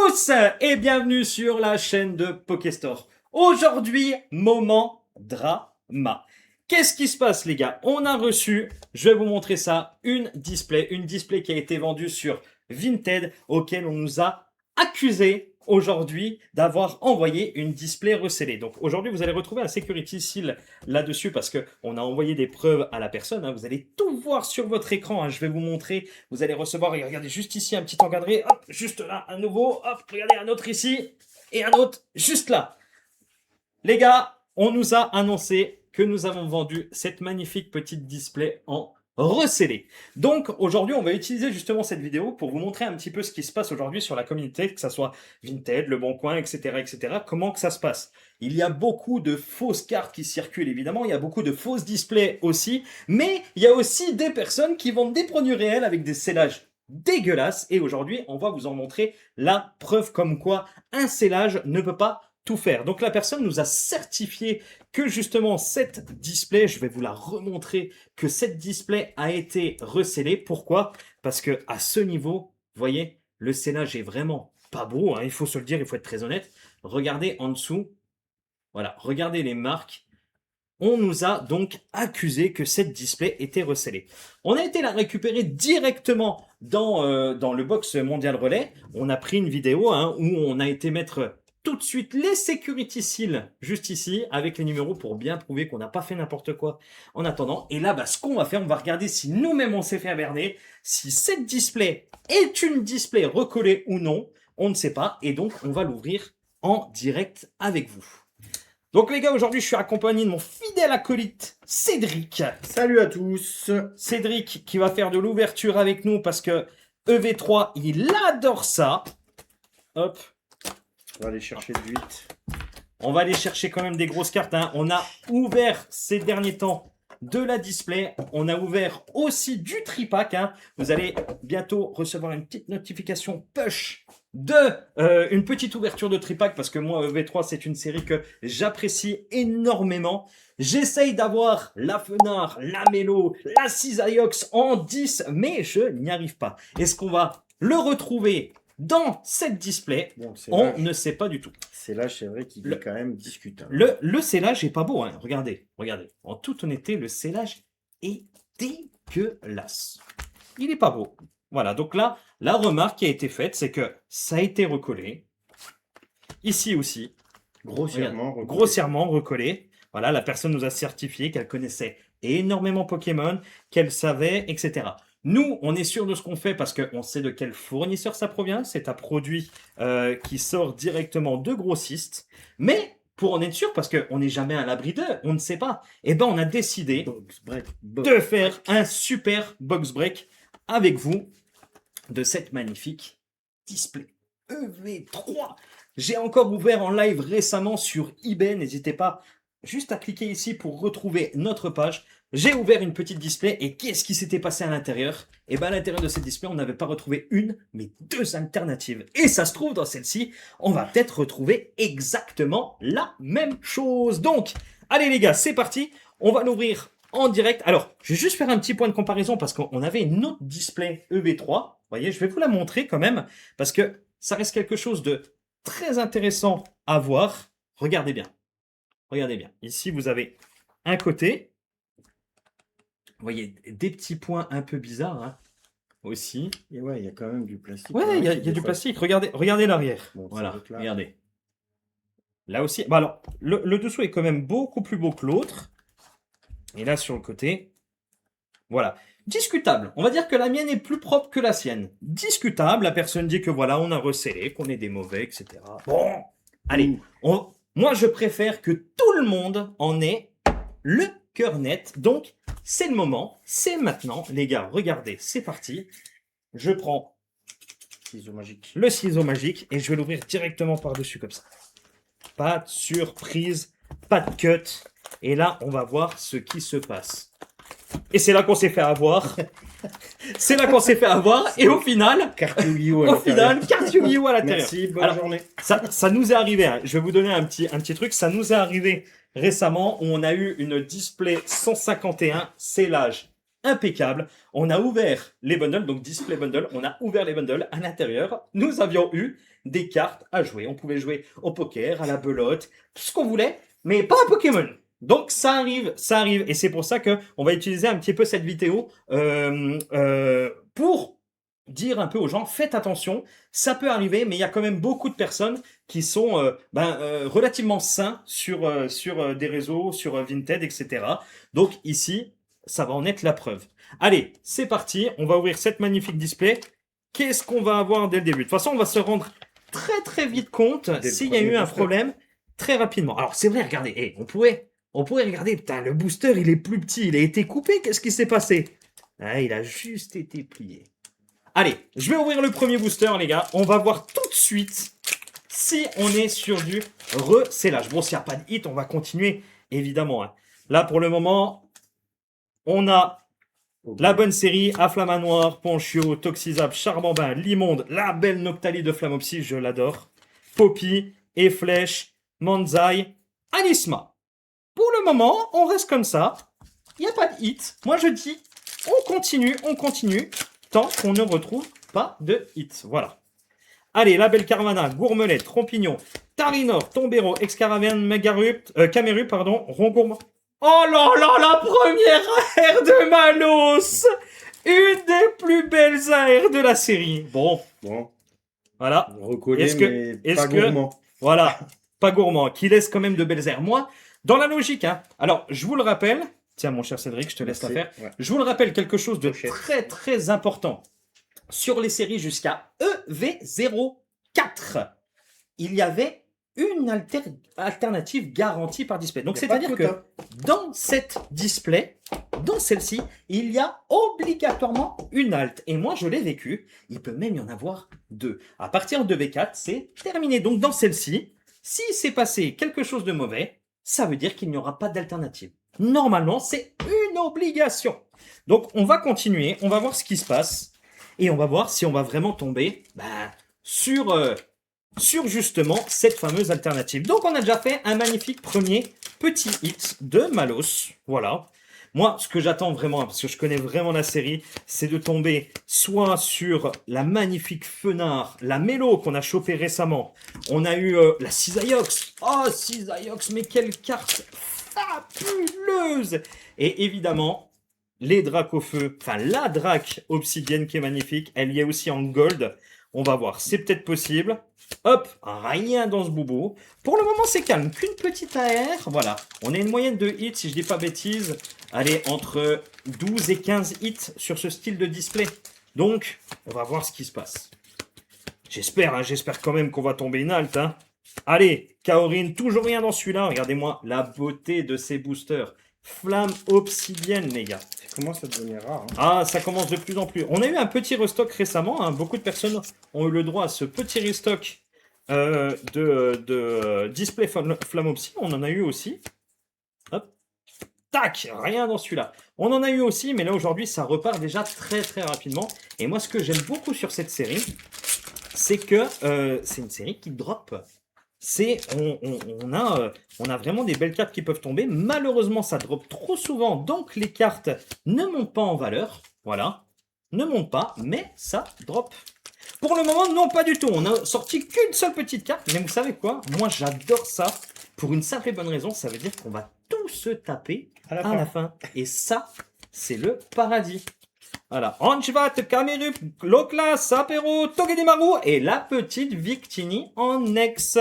tous et bienvenue sur la chaîne de Pokestore. Aujourd'hui, moment drama. Qu'est-ce qui se passe les gars? On a reçu, je vais vous montrer ça, une display qui a été vendue sur Vinted, auquel on nous a accusé aujourd'hui d'avoir envoyé une display recellée. Donc aujourd'hui, vous allez retrouver un security seal là-dessus parce que on a envoyé des preuves à la personne. Vous allez tout voir sur votre écran. Je vais vous montrer. Vous allez recevoir, et regardez juste ici un petit encadré. Hop, juste là, un nouveau. Hop, regardez un autre ici et un autre juste là. Les gars, on nous a annoncé que nous avons vendu cette magnifique petite display en recellé. Donc aujourd'hui, on va utiliser justement cette vidéo pour vous montrer un petit peu ce qui se passe aujourd'hui sur la communauté, que ça soit Vinted, Le Bon Coin, etc. Comment que ça se passe. Il y a beaucoup de fausses cartes qui circulent évidemment, il y a beaucoup de fausses displays aussi, mais il y a aussi des personnes qui vendent des produits réels avec des sellages dégueulasses et aujourd'hui, on va vous en montrer la preuve comme quoi un sellage ne peut pas tout faire. Donc la personne nous a certifié que justement cette display, je vais vous la remontrer, que cette display a été recellée. Pourquoi? Parce que à ce niveau, vous voyez, le scellage est vraiment pas beau, hein, il faut se le dire, il faut être très honnête. Regardez en dessous, voilà, regardez les marques. On nous a donc accusé que cette display était recellée. On a été la récupérer directement dans le box mondial relais. On a pris une vidéo où on a été mettre tout de suite les security seals juste ici avec les numéros pour bien prouver qu'on n'a pas fait n'importe quoi en attendant. Et là, ce qu'on va faire, on va regarder si nous-mêmes on s'est fait aberner, si cette display est une display recollée ou non, on ne sait pas. Et donc, on va l'ouvrir en direct avec vous. Donc les gars, aujourd'hui je suis accompagné de mon fidèle acolyte Cédric. Salut à tous. Cédric qui va faire de l'ouverture avec nous parce que EV3, il adore ça. Hop. On va aller chercher du 8. On va aller chercher quand même des grosses cartes. On a ouvert ces derniers temps de la display. On a ouvert aussi du tripack. Vous allez bientôt recevoir une petite notification push de une petite ouverture de tripack parce que moi EV3 c'est une série que j'apprécie énormément. J'essaye d'avoir la Fenard, la Mélo, la Cisaiox en 10 mais je n'y arrive pas. Est-ce qu'on va le retrouver dans cette display? Bon, on ne sait pas du tout. C'est là, c'est vrai qu'il est quand même discutable. Le scellage est pas beau. Regardez. En toute honnêteté, le scellage est dégueulasse. Il est pas beau. Voilà, donc là, la remarque qui a été faite, c'est que ça a été recollé. Ici aussi. Grossièrement recollé. Voilà, la personne nous a certifié qu'elle connaissait énormément Pokémon, qu'elle savait, etc. Nous, on est sûr de ce qu'on fait parce qu'on sait de quel fournisseur ça provient. C'est un produit qui sort directement de grossistes. Mais pour en être sûr, parce qu'on n'est jamais à l'abri d'eux, on ne sait pas, on a décidé de faire un super box break avec vous de cette magnifique display EV3. J'ai encore ouvert en live récemment sur eBay. N'hésitez pas juste à cliquer ici pour retrouver notre page. J'ai ouvert une petite display et qu'est-ce qui s'était passé à l'intérieur? À l'intérieur de cette display, on n'avait pas retrouvé une, mais deux alternatives. Et ça se trouve, dans celle-ci, on va peut-être retrouver exactement la même chose. Donc, allez les gars, c'est parti. On va l'ouvrir en direct. Alors, je vais juste faire un petit point de comparaison parce qu'on avait une autre display EV3. Vous voyez, je vais vous la montrer quand même parce que ça reste quelque chose de très intéressant à voir. Regardez bien. Regardez bien. Ici, vous avez un côté. Vous voyez, des petits points un peu bizarres aussi. Et ouais, il y a quand même du plastique. Ouais, il y a du plastique. Regardez l'arrière. Bon, voilà, regardez. Là aussi. Alors, le dessous est quand même beaucoup plus beau que l'autre. Et là, sur le côté, voilà. Discutable. On va dire que la mienne est plus propre que la sienne. Discutable. La personne dit que voilà, on a recellé, qu'on est des mauvais, etc. Bon, allez. Moi, je préfère que tout le monde en ait le cœur net. Donc, c'est le moment. C'est maintenant. Les gars, regardez. C'est parti. Je prends le ciseau magique et je vais l'ouvrir directement par-dessus comme ça. Pas de surprise. Pas de cut. Et là, on va voir ce qui se passe. Et c'est là qu'on s'est fait avoir. C'est là qu'on s'est fait avoir. Et au final, carte Yu-Gi-Oh! À l'intérieur. Merci, bonne journée. Ça nous est arrivé. Je vais vous donner un petit truc. Ça nous est arrivé récemment où on a eu une display 151 sellage impeccable. On a ouvert les bundles, donc display bundle, on a ouvert les bundles à l'intérieur. Nous avions eu des cartes à jouer. On pouvait jouer au poker, à la belote, tout ce qu'on voulait, mais pas à Pokémon. Donc ça arrive, et c'est pour ça que on va utiliser un petit peu cette vidéo pour dire un peu aux gens, faites attention, ça peut arriver, mais il y a quand même beaucoup de personnes qui sont relativement sains sur des réseaux, sur Vinted, etc. Donc ici, ça va en être la preuve. Allez, c'est parti, on va ouvrir cette magnifique display. Qu'est-ce qu'on va avoir dès le début? De toute façon, on va se rendre très très vite compte s'il y a eu un problème très rapidement. Alors c'est vrai, regardez, on pourrait regarder, putain, le booster il est plus petit, il a été coupé, qu'est-ce qui s'est passé? Ah, il a juste été plié. Allez, je vais ouvrir le premier booster, les gars. On va voir tout de suite si on est sur du recellage. Bon, s'il n'y a pas de hit, on va continuer, évidemment. Hein. Là, pour le moment, on a la bonne série, Afflamanoir, Ponchio, Toxizap, Charbambin, Limonde, la belle Noctali de Flamopsy, je l'adore. Poppy, Efflèche, Manzai, Anisma. Pour le moment, on reste comme ça. Il n'y a pas de hit. Moi, je dis, on continue, tant qu'on ne retrouve pas de hit. Voilà. Allez, la belle Carvana, Gourmelet, Trompignon, Tarinor, Tombero, Excaravian, Cameru, Rongourme. Oh là là, la première AR de Malos! Une des plus belles AR de la série. Bon. Voilà. Recollé, mais pas gourmand. Voilà, pas gourmand, qui laisse quand même de belles AR. Moi, dans la logique, hein. Alors, je vous le rappelle, tiens, mon cher Cédric, je te laisse la faire. Ouais. Je vous le rappelle, quelque chose de très très important. Sur les séries jusqu'à EV04, il y avait une alternative garantie par display. Donc, c'est-à-dire que dans cette display, dans celle-ci, il y a obligatoirement une alt. Et moi, je l'ai vécu. Il peut même y en avoir deux. À partir de V4, c'est terminé. Donc, dans celle-ci, si s'est passé quelque chose de mauvais, ça veut dire qu'il n'y aura pas d'alternative. Normalement, c'est une obligation. Donc, on va continuer. On va voir ce qui se passe. Et on va voir si on va vraiment tomber sur justement cette fameuse alternative. Donc, on a déjà fait un magnifique premier petit hit de Malos. Voilà. Moi, ce que j'attends vraiment, parce que je connais vraiment la série, c'est de tomber soit sur la magnifique Fenard, la Mélo qu'on a chopé récemment. On a eu la Cisaiox. Oh, Cisaiox, mais quelle carte fabuleuse! Et évidemment, les dracs au feu, enfin la drac obsidienne qui est magnifique, elle y est aussi en gold. On va voir, c'est peut-être possible. Hop, rien dans ce boubou. Pour le moment, c'est calme, qu'une petite AR. Voilà, on a une moyenne de hits, si je dis pas bêtises. Allez, entre 12 et 15 hits sur ce style de display. Donc, on va voir ce qui se passe. J'espère quand même qu'on va tomber une alt. Hein. Allez, Kaorin, toujours rien dans celui-là. Regardez-moi la beauté de ces boosters. Flamme obsidienne, les gars. Ça commence à devenir rare. Hein. Ah, ça commence de plus en plus. On a eu un petit restock récemment. Hein. Beaucoup de personnes ont eu le droit à ce petit restock de display flamme obsi. On en a eu aussi. Hop. Tac, rien dans celui-là. On en a eu aussi, mais là aujourd'hui, ça repart déjà très très rapidement. Et moi, ce que j'aime beaucoup sur cette série, c'est que c'est une série qui drop. On a vraiment des belles cartes qui peuvent tomber. Malheureusement, ça drop trop souvent, donc les cartes ne montent pas en valeur. Voilà, ne montent pas, mais ça drop. Pour le moment, non, pas du tout. On a sorti qu'une seule petite carte, mais vous savez quoi? Moi, j'adore ça. Pour une simple et bonne raison, ça veut dire qu'on va tout se taper à la fin. Et ça, c'est le paradis. Voilà, Anchvat, Kamerup, Lokla, Sapero, Togedemaru et la petite Victini en ex.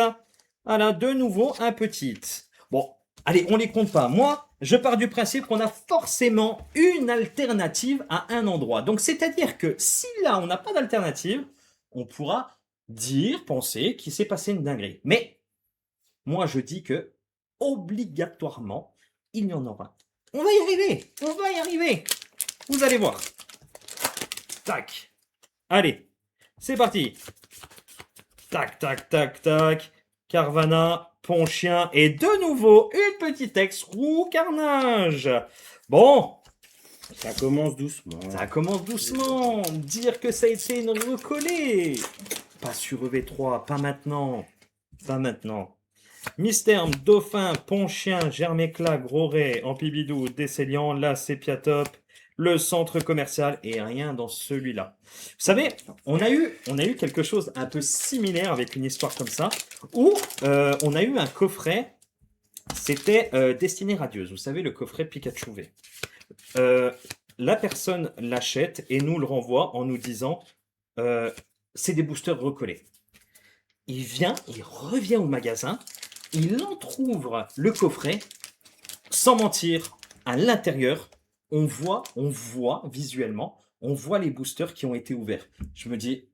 Voilà, de nouveau un petit hit. Bon, allez, on les compte pas. Moi, je pars du principe qu'on a forcément une alternative à un endroit. Donc, c'est-à-dire que si là, on n'a pas d'alternative, on pourra penser qu'il s'est passé une dinguerie. Mais, moi, je dis que, obligatoirement, il y en aura. On va y arriver. Vous allez voir. Tac. Allez, c'est parti. Tac, tac, tac, tac. Carvana, Ponchien et de nouveau une petite ex-roue carnage. Bon. Ça commence doucement. Dire que ça a été une recollée. Pas sur EV3, pas maintenant. Mystère, Dauphin, Ponchien, Germéclat, Gros Ray, Ampibidou, Décéliant, la Sépiatop, le centre commercial et rien dans celui-là. Vous savez, on a eu quelque chose un peu similaire avec une histoire comme ça, où on a eu un coffret, c'était Destinée Radieuse, vous savez, le coffret Pikachu V. La personne l'achète et nous le renvoie en nous disant c'est des boosters recollés. Il revient au magasin, il entrouvre le coffret, sans mentir, à l'intérieur, on voit visuellement, on voit les boosters qui ont été ouverts. Je me dis,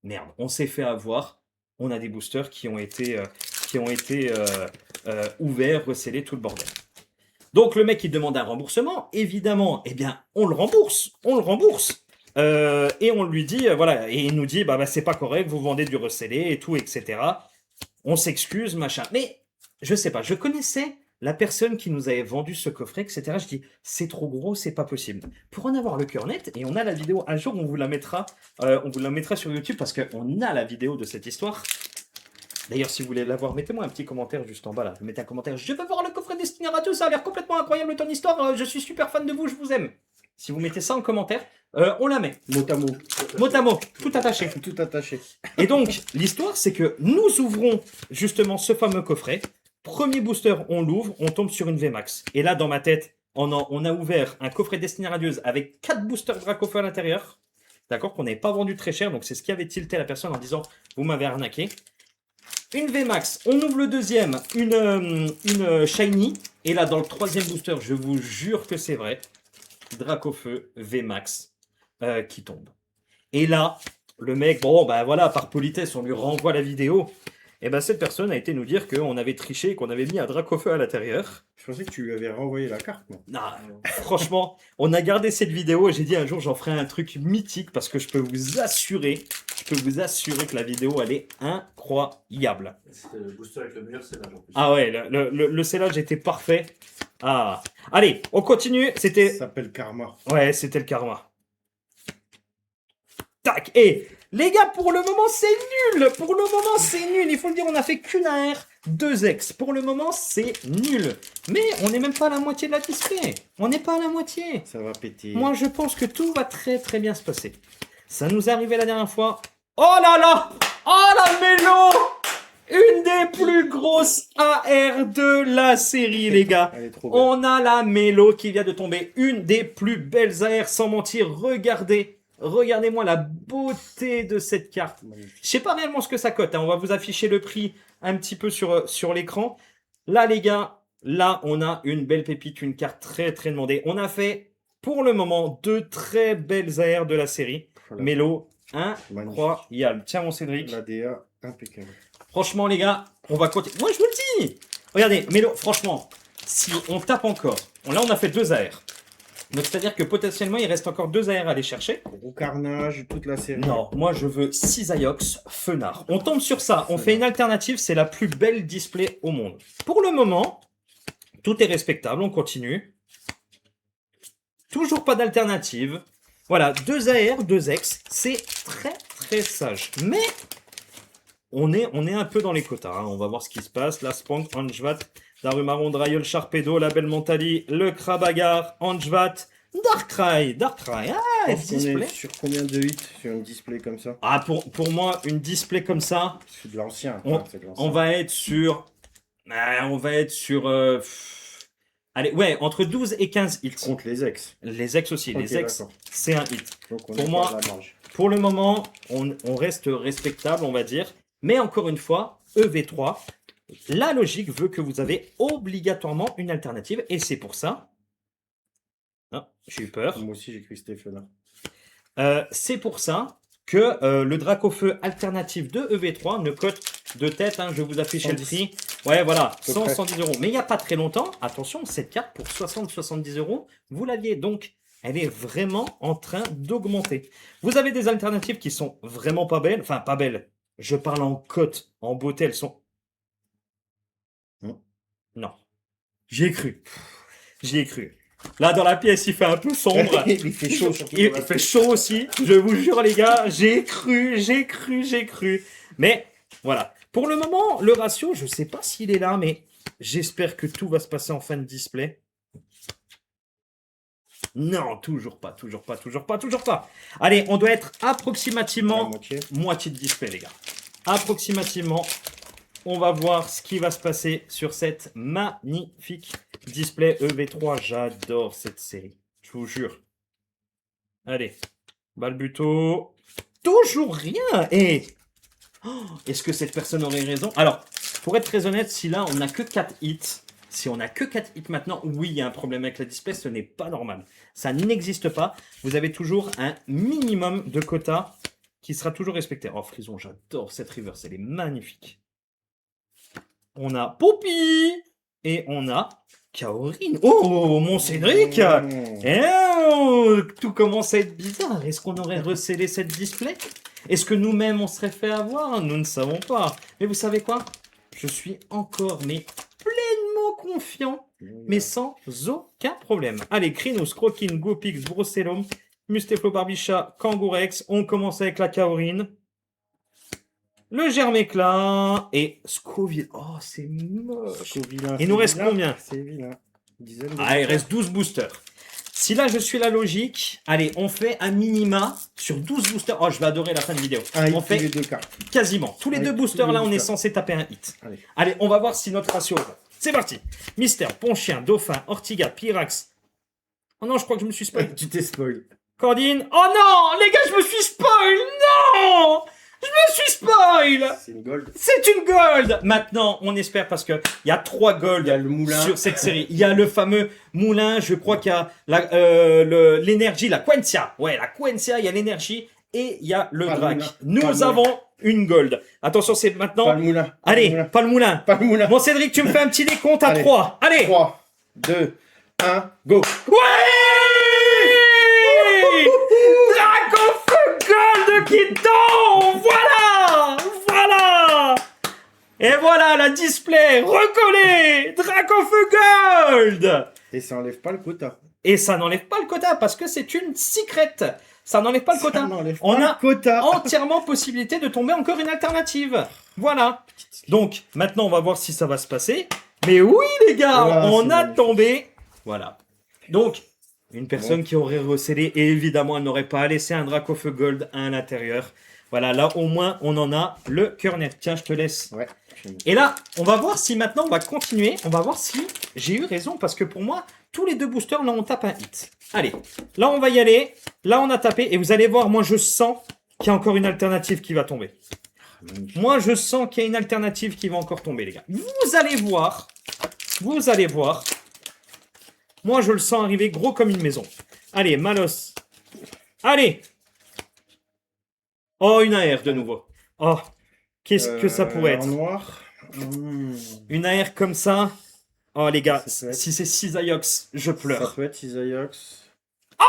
merde, on s'est fait avoir, on a des boosters qui ont été ouverts, recellés, tout le bordel. Donc le mec il demande un remboursement, évidemment, eh bien on le rembourse. Et on lui dit, voilà, et il nous dit, bah c'est pas correct, vous vendez du recellé et tout, etc. On s'excuse, machin. Mais je sais pas, je connaissais la personne qui nous avait vendu ce coffret, etc. Je dis, c'est trop gros, c'est pas possible. Pour en avoir le cœur net, et on a la vidéo, un jour on vous la mettra sur YouTube parce qu'on a la vidéo de cette histoire. D'ailleurs, si vous voulez la voir, mettez-moi un petit commentaire juste en bas là. Mettez un commentaire. Je veux voir le coffret Destinée Radieuse, ça a l'air complètement incroyable ton histoire. Je suis super fan de vous, je vous aime. Si vous mettez ça en commentaire, on la met. Mot à mot. Mot à mot, tout attaché. Tout attaché. Et donc, l'histoire, c'est que nous ouvrons justement ce fameux coffret. Premier booster, on l'ouvre, on tombe sur une VMAX. Et là, dans ma tête, on a ouvert un coffret Destinée Radieuse avec 4 boosters Dracofeu à l'intérieur. D'accord, qu'on n'avait pas vendu très cher. Donc, c'est ce qui avait tilté la personne en disant, vous m'avez arnaqué. Une VMAX, on ouvre le deuxième, une Shiny. Et là, dans le troisième booster, je vous jure que c'est vrai, Dracofeu VMAX qui tombe. Et là, le mec, bon, bah voilà, par politesse, on lui renvoie la vidéo. Et ben cette personne a été nous dire qu'on avait triché, qu'on avait mis un Dracofeu à l'intérieur. Je pensais que tu lui avais renvoyé la carte, moi. Non, franchement, on a gardé cette vidéo et j'ai dit un jour j'en ferai un truc mythique parce que je peux vous assurer que la vidéo elle est incroyable. C'était le booster avec le meilleur scellage en plus. Ah ouais, le scellage était parfait. Ah, allez, on continue. C'était. Ça s'appelle Karma. Ouais, c'était le karma. Tac. Et les gars, pour le moment c'est nul. Pour le moment c'est nul. Il faut le dire, on a fait qu'une AR, 2 X. Pour le moment c'est nul. Mais on n'est même pas à la moitié de la display. On n'est pas à la moitié. Ça va péter. Moi je pense que tout va très très bien se passer. Ça nous est arrivé la dernière fois. Oh là là! Oh la mélo! Une des plus grosses AR de la série, les gars. Elle est trop belle. On a la mélo qui vient de tomber. Une des plus belles AR, sans mentir. Regardez-moi la beauté de cette carte. Magnifique. Je sais pas réellement ce que ça cote. Hein. On va vous afficher le prix un petit peu sur l'écran. Là, les gars, là, on a une belle pépite, une carte très très demandée. On a fait, pour le moment, 2 très belles AR de la série. Voilà. Mélo, incroyable. Tiens, mon Cédric. L'ADA, impeccable. Franchement, les gars, on va continuer. Moi, je vous le dis. Regardez, Mélo, franchement, si on tape encore, là, on a fait 2 AR. Donc, c'est-à-dire que potentiellement, il reste encore 2 AR à aller chercher. Gros carnage, toute la série. Non, moi, je veux 6 Aiox Fenard. On tombe sur ça. On fait une alternative. C'est la plus belle display au monde. Pour le moment, tout est respectable. On continue. Toujours pas d'alternative. Voilà, 2 AR, 2 X. C'est très, très sage. Mais on est un peu dans les quotas. Hein. On va voir ce qui se passe. La Spank, Anjvat, Darumaron, Drayol, Sharpedo, la Belle Montali, le Krabagar, Anjvat, Darkrai. Ah, On display. est sur combien de hits sur un display comme ça? Ah, pour moi, une display comme ça, C'est de l'ancien. on va être sur... allez, ouais, entre 12 et 15 hits. Compte les ex. Les ex aussi. Ok, Les ex, d'accord. c'est un hit. Donc on Pour est moi- pas à la marge. Pour le moment, on reste respectable, on va dire. Mais encore une fois, EV3, la logique veut que vous avez obligatoirement une alternative. Et c'est pour ça... Ah, j'ai eu peur. Moi aussi, j'ai cru Stéphane. C'est pour ça que le Dracofeu alternatif de EV3 ne cote de tête, hein, je vais vous afficher le 110. prix. Ouais, voilà, peu 100, près. 110 euros. Mais il n'y a pas très longtemps, attention, cette carte pour 60-70 euros, vous l'aviez. Donc, elle est vraiment en train d'augmenter. Vous avez des alternatives qui sont vraiment pas belles. Enfin, pas belles. Je parle en cote, en beauté, elles sont... Non. Non. J'y ai cru. J'y ai cru. Là, dans la pièce, il fait un peu sombre. Il fait chaud. surtout Il dans la fait tête. chaud aussi, je vous jure les gars, j'ai cru. Mais voilà, pour le moment, le ratio, je sais pas s'il est là, mais j'espère que tout va se passer en fin de display. Non, toujours pas, toujours pas, toujours pas, toujours pas. Allez, on doit être La approximativement moitié. moitié de display, les gars. Approximativement, on va voir ce qui va se passer sur cette magnifique display EV3. J'adore cette série, je vous jure. Allez, Balbuto. Toujours rien. Et est-ce que cette personne aurait raison? Alors, pour être très honnête, si là, on n'a que 4 hits, si on n'a que 4 hits maintenant, oui, il y a un problème avec la display, ce n'est pas normal. Ça n'existe pas. Vous avez toujours un minimum de quota qui sera toujours respecté. Oh, Frison, j'adore cette reverse, elle est magnifique. On a Poppy et on a Kaorin. Oh, mon Cédric! Eh oh, tout commence à être bizarre. Est-ce qu'on aurait recellé cette display? Est-ce que nous-mêmes on serait fait avoir? Nous ne savons pas. Mais vous savez quoi? Je suis encore mais pleinement confiant, mais sans aucun problème. Allez, Krynos, Crokin, Gopix, Brocellum, Musteflo Barbicha, Kangourex. On commence avec la Kaorin. Le Germéclin et Scoville. Oh, c'est moche. Scovilla, Il nous c'est reste vilain, combien? C'est vilain. Dizaine de Ah, il boosters. reste 12 boosters. Si là, je suis la logique, allez, on fait un minima sur 12 boosters. Oh, je vais adorer la fin de vidéo. Un hit On tous les fait deux cartes. quasiment. Tous les Avec deux tous boosters, les là, on est boosters. censé taper un hit. Allez. Allez, on va voir si notre ratio est bon. C'est parti. Mystère, Ponchien, Dauphin, Ortiga, Pyrax. Oh non, je crois que je me suis spoil. Tu t'es spoil. Cordine. Oh non, les gars, je me suis spoil. Non, je me suis spoil. C'est une gold. C'est une gold. Maintenant, on espère parce que il y a 3 golds Il y a le moulin. sur cette série. Il y a le fameux moulin, je crois qu'il y a l'énergie, la Quencia. Ouais, la Quencia, il y a l'énergie et il y a le Pas le Drac. moulin. Nous Pas le moulin. avons une gold. Attention, c'est maintenant. Pas le moulin. Pas le Allez, moulin. pas le moulin. Pas le moulin. Bon, Cédric, tu me fais un petit décompte à Allez. 3. Allez. 3, 2, 1, go. Ouais! Dracofeu Gold qui tombe! Voilà! Voilà! Et voilà la display recollée! Dracofeu Gold! Et ça enlève pas le quota. Et ça n'enlève pas le quota parce que c'est une secret. Ça n'enlève pas le Ça quota. n'enlève On pas a le quota. entièrement possibilité de tomber encore une alternative. Voilà. Donc, maintenant, on va voir si ça va se passer. Mais oui, les gars, Voilà, on c'est a magnifique. tombé. Voilà. Donc, une personne qui aurait recellé, et évidemment, elle n'aurait pas laissé un Dracofeu Gold à l'intérieur. Voilà, là, au moins, on en a le cœur net. Tiens, je te laisse. Ouais. Et là, on va voir si maintenant, on va continuer. On va voir si j'ai eu raison. Parce que pour moi, tous les deux boosters, là, on tape un hit. Allez, là, on va y aller. Là, on a tapé. Et vous allez voir, moi, je sens qu'il y a encore une alternative qui va tomber. Magnifique. Moi, je sens qu'il y a une alternative qui va encore tomber, les gars. Vous allez voir. Vous allez voir. Moi, je le sens arriver gros comme une maison. Allez, Malos. Allez. Oh, une AR de nouveau. Oh, qu'est-ce que ça pourrait être? En noir. Une AR comme ça. Oh, les gars, Ça peut être- si c'est Cisaiox, je Ça pleure. peut être Isaiox. Oh,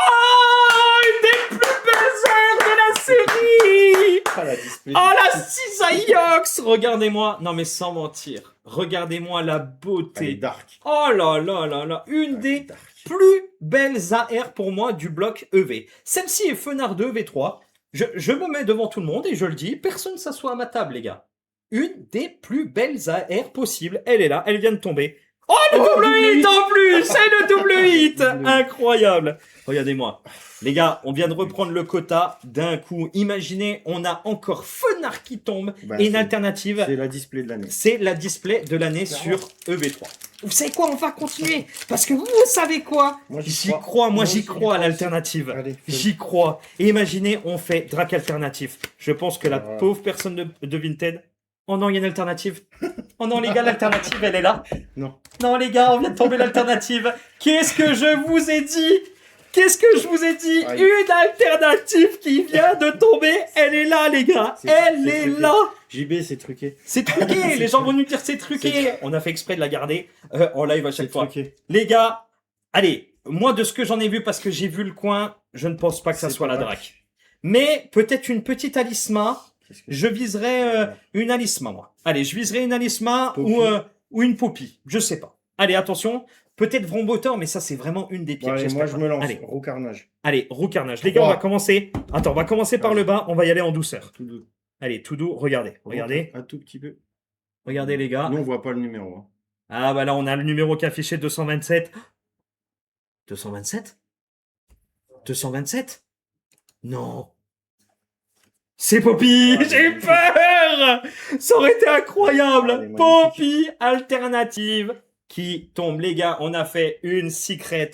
une des plus belles AR de la série. Ah, la display. Oh, la Cisaiox. Regardez-moi. Non, mais sans mentir. Regardez-moi la Elle est beauté. dark. Oh là là là là. Une Elle est des dark. plus belles AR pour moi du bloc EV. Celle-ci est Fenard 2 V3. Je me mets devant tout le monde et je le dis, personne ne s'assoit à ma table, les gars. Une des plus belles AR possibles. Elle est là, elle vient de tomber. Oh, le double hit en plus. C'est le double hit. Incroyable. Regardez-moi. Les gars, on vient de reprendre le quota d'un coup. Imaginez, on a encore Fenard qui tombe Bah, et une c'est- alternative. C'est la display de l'année. C'est la display de l'année sur EV3. Vous savez quoi? On va continuer. Parce que vous savez quoi? Moi, J'y crois. Moi, j'y aussi, crois à aussi. l'alternative. Allez, fais- J'y crois. Et imaginez, on fait Drac alternatif. Je pense que la Voilà. pauvre personne de Vinted. Oh non, il y a une alternative. Oh non, les gars, l'alternative, elle est là. Non. Non, les gars, on vient de tomber l'alternative. Qu'est-ce que je vous ai dit? Qu'est-ce que je vous ai dit? Aïe. Une alternative qui vient de tomber. Elle est là, les gars. C'est- Elle c'est est truqué. là. JB, c'est truqué. C'est truqué. Les gens vont nous dire c'est truqué. C'est- On a fait exprès de la garder en live à chaque C'est fois. truqué. Les gars, allez, moi de ce que j'en ai vu parce que j'ai vu le coin, je ne pense pas que ça C'est soit la pas Drac. Mais peut-être une petite Alisma. Qu'est-ce que- Je viserais une Alisma, moi. Allez, je viserais une Alisma Poppy. ou une Poppy. Je sais pas. Allez, attention. Peut-être Vromboteur, mais ça, c'est vraiment une des Bon, pires. allez, j'espère moi, je pas. me lance. Allez, Roux carnage. allez, Roucarnage. Les gars, on va Trois. commencer. Attends, on va commencer par le bas. On va y aller en douceur. Tout doux. Allez, tout doux. Regardez. Regardez. Un tout petit peu. Regardez, les gars. Nous, on voit pas le numéro. Hein. Ah, bah là, on a le numéro qui est affiché 227. 227? 227? Non. C'est Poppy! J'ai eu peur! Ça aurait été Ah, elle incroyable! est magnifique. Poppy alternative qui tombe. Les gars, on a fait une secret,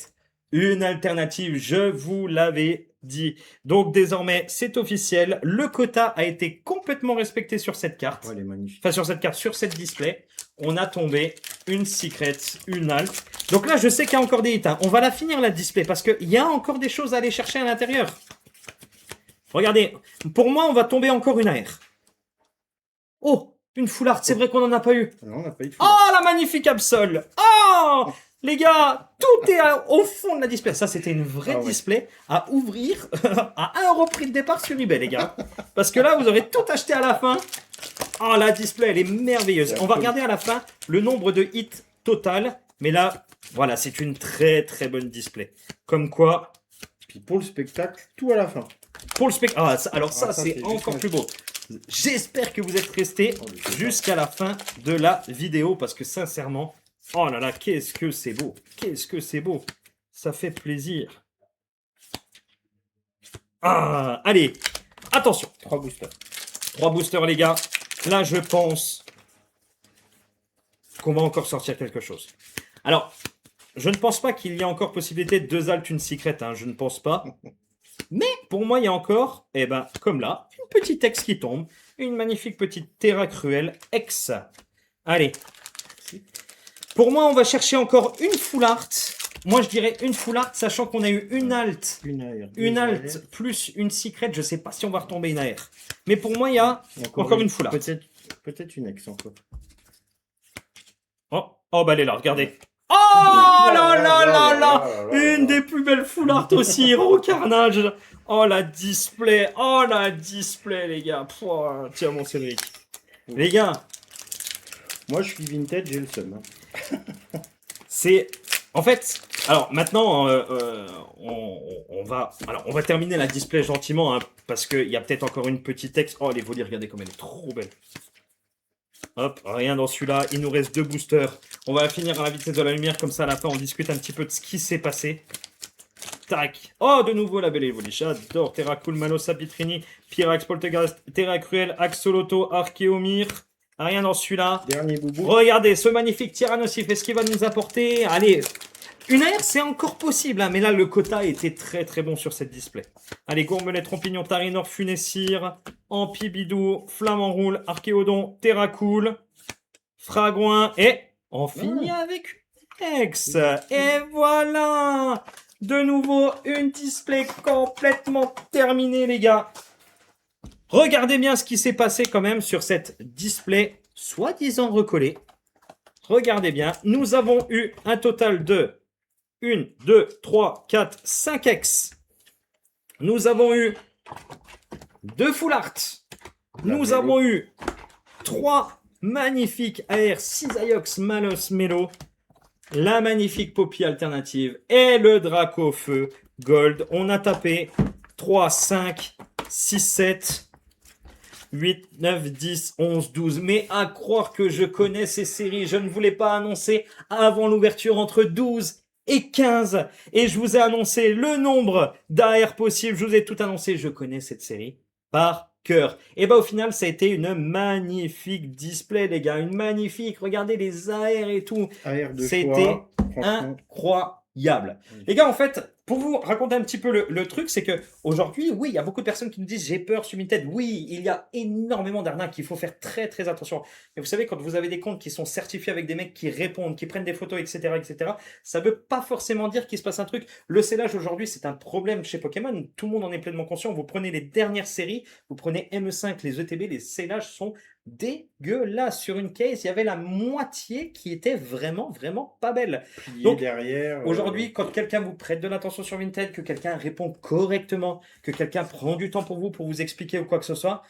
une alternative, je vous l'avais dit. Donc désormais, c'est officiel. Le quota a été complètement respecté sur cette carte. Ouais, elle est magnifique. Enfin, sur cette carte, sur cette display. On a tombé une secret, une alt. Donc là, je sais qu'il y a encore des hits. Hein. On va la finir, la display, parce qu'il y a encore des choses à aller chercher à l'intérieur. Regardez, pour moi, on va tomber encore une AR. Oh, une full art, c'est vrai qu'on n'en a pas eu. Non, on n'a pas eu de Oh, la magnifique Absol. Oh, les gars, tout est au fond de la display. Ça, c'était une vraie Ah ouais. display à ouvrir à 1 € prix de départ sur eBay, les gars. Parce que là, vous aurez tout acheté à la fin. Oh, la display, elle est merveilleuse. On va regarder à la fin le nombre de hits total. Mais là, voilà, c'est une très très bonne display. Comme quoi, Puis pour le spectacle, tout à la fin. pour le spectacle. Ah, alors ça, ça, c'est c'est encore juste plus beau. J'espère que vous êtes restés jusqu'à la fin de la vidéo parce que sincèrement, oh là là, qu'est-ce que c'est beau. Qu'est-ce que c'est beau. Ça fait plaisir. Ah, allez, attention. 3 boosters. 3 boosters, les gars. Là, je pense qu'on va encore sortir quelque chose. Alors, je ne pense pas qu'il y a encore possibilité de 2 alts, une secret. Hein, je ne pense pas. Mais pour moi, il y a encore, eh ben, comme là, une petite ex qui tombe. Une magnifique petite Terra Cruel ex. Allez. Pour moi, on va chercher encore une full art. Moi, je dirais une full art, sachant qu'on a eu une alt. Une AR. Une alt plus une secret. Je ne sais pas si on va retomber une AR. Mais pour moi, il y a encore une full art. Peut-être une ex encore. Oh, bah elle est là, regardez. Oh là là là là. Une des plus belles full art aussi, Hero Carnage. Oh la display, les gars. Pouah, tiens mon Cédric. Les gars, Moi, je suis vintage, j'ai le seum. Hein. c'est... En fait, alors maintenant, on va terminer la display gentiment, hein, parce qu'il y a peut-être encore une petite texte. Oh, les volets, regardez comme elle est trop belle. Hop, rien dans celui-là. Il nous reste 2 boosters. On va finir à la vitesse de la lumière, comme ça à la fin, on discute un petit peu de ce qui s'est passé. Tac. Oh, de nouveau la belle évolution. J'adore. Terra Cool, Mano, Sapitrini, Pyrax, Poltergeist, Terra Cruel, Axolotl, Archeomir. Rien dans celui-là. Dernier boubou. Regardez ce magnifique Tyrannosif. Est-ce qu'il va nous apporter? Allez. Une AR, c'est encore possible, hein, mais là, le quota était très très bon sur cette display. Allez, Gourmelet, Trompignon, Tarinor, Funessir, Ampibidou, Flamand Roule, Archéodon, Terracool, Fragouin, et on finit avec une ex. Et voilà. De nouveau, une display complètement terminée, les gars. Regardez bien ce qui s'est passé quand même sur cette display soi-disant recollée. Regardez bien, nous avons eu un total de 1, 2, 3, 4, 5 ex. Nous avons eu 2 full art. Nous avons eu 3 magnifiques AR, 6 Aiox, Malos, Melo. La magnifique Poppy alternative et le Draco Feu Gold. On a tapé 3, 5, 6, 7, 8, 9, 10, 11, 12. Mais à croire que je connais ces séries, je ne voulais pas annoncer avant l'ouverture entre 12 et 15. Et je vous ai annoncé le nombre d'AR possibles. Je vous ai tout annoncé. Je connais cette série par cœur. Et bah au final, ça a été une magnifique display, les gars. Une magnifique. Regardez les AR et tout. AR de C'était choix. Franchement. incroyable. Les gars, en fait, pour vous raconter un petit peu le truc, c'est que aujourd'hui, oui, il y a beaucoup de personnes qui nous disent j'ai peur sur Vinted. Oui, il y a énormément d'arnaques. Il faut faire très très attention. Mais vous savez, quand vous avez des comptes qui sont certifiés avec des mecs qui répondent, qui prennent des photos, etc., ça veut pas forcément dire qu'il se passe un truc. Le scellage aujourd'hui, c'est un problème chez Pokémon. Tout le monde en est pleinement conscient. Vous prenez les dernières séries, vous prenez ME5, les ETB, les scellages sont dégueulasse. Sur une case, il y avait la moitié qui était vraiment pas belle. Plié Donc, derrière. Aujourd'hui, quand quelqu'un vous prête de l'attention sur Vinted, que quelqu'un répond correctement, que quelqu'un prend du temps pour vous expliquer ou quoi que ce soit,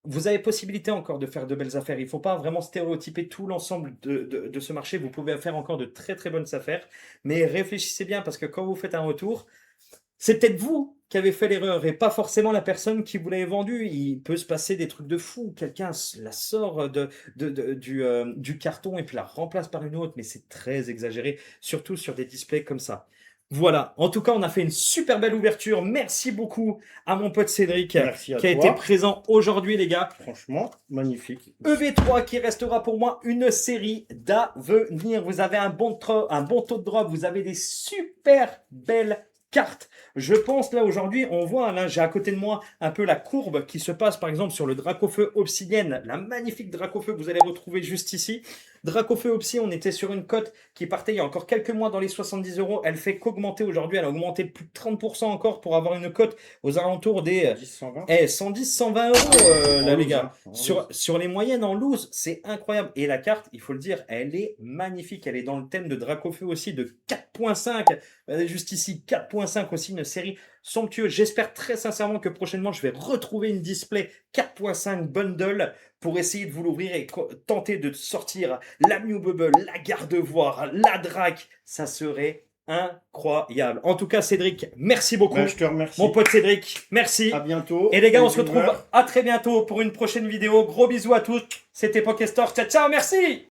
vous avez possibilité encore de faire de belles affaires. Il ne faut pas vraiment stéréotyper tout l'ensemble de ce marché. Vous pouvez faire encore de très très bonnes affaires, mais réfléchissez bien parce que quand vous faites un retour, c'est peut-être vous qui avez fait l'erreur et pas forcément la personne qui vous l'avait vendu. Il peut se passer des trucs de fou. Quelqu'un la sort du carton et puis la remplace par une autre, mais c'est très exagéré, surtout sur des displays comme ça. Voilà, en tout cas, on a fait une super belle ouverture. Merci beaucoup à mon pote Cédric Merci à qui a toi. été présent aujourd'hui, les gars. Franchement, magnifique. EV3 qui restera pour moi une série d'avenir. Vous avez un bon taux de drop, vous avez des super belles cartes. Je pense là aujourd'hui, on voit là, j'ai à côté de moi un peu la courbe qui se passe par exemple sur le Dracofeu Obsidienne, la magnifique Dracofeu que vous allez retrouver juste ici. Dracofeu Obsi, on était sur une cote qui partait il y a encore quelques mois dans les 70 €. Elle fait qu'augmenter aujourd'hui, elle a augmenté de plus de 30% encore pour avoir une cote aux alentours des 10, 120. 110, 120 € là, les gars. Sur les moyennes en loose, c'est incroyable. Et la carte, il faut le dire, elle est magnifique. Elle est dans le thème de Dracofeu aussi de 4.5. Elle est juste ici, 4.5 aussi, une série somptueuse. J'espère très sincèrement que prochainement, je vais retrouver une display 4.5 bundle pour essayer de vous l'ouvrir et tenter de sortir la Mew Bubble, la Gardevoir, la Drac. Ça serait incroyable. En tout cas, Cédric, merci beaucoup. Ben, je te remercie. Mon pote Cédric, merci. À bientôt. Et les gars, on se viewers. retrouve à très bientôt pour une prochaine vidéo. Gros bisous à tous. C'était Pokéstor. Ciao, ciao, merci.